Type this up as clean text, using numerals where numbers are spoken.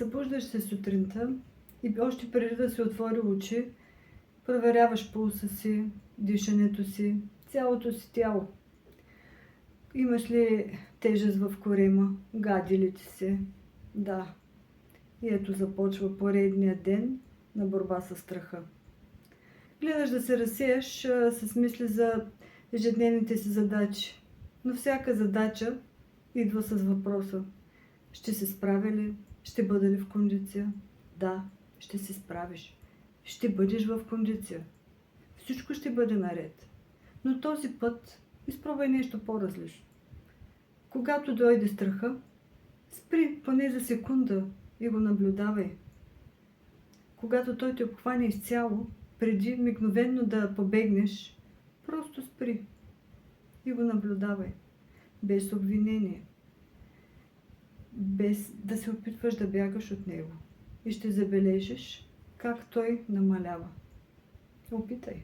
Събуждаш се сутринта и още преди да се отвори очи, проверяваш пулса си, дишането си, цялото си тяло. Имаш ли тежест в корема? Гади ли ти се? Да. И ето започва поредния ден на борба с страха. Гледаш да се разсеяш с мисли за ежедневните си задачи. Но всяка задача идва с въпроса: ще се справя ли? Ще бъда ли в кондиция? Да, ще се справиш. Ще бъдеш в кондиция. Всичко ще бъде наред. Но този път изпробвай нещо по-различно. Когато дойде страха, спри поне за секунда и го наблюдавай. Когато той те обхване изцяло, преди мигновенно да побегнеш, просто спри и го наблюдавай. Без обвинение. Без да се опитваш да бягаш от него. И ще забележиш как той намалява. Опитай.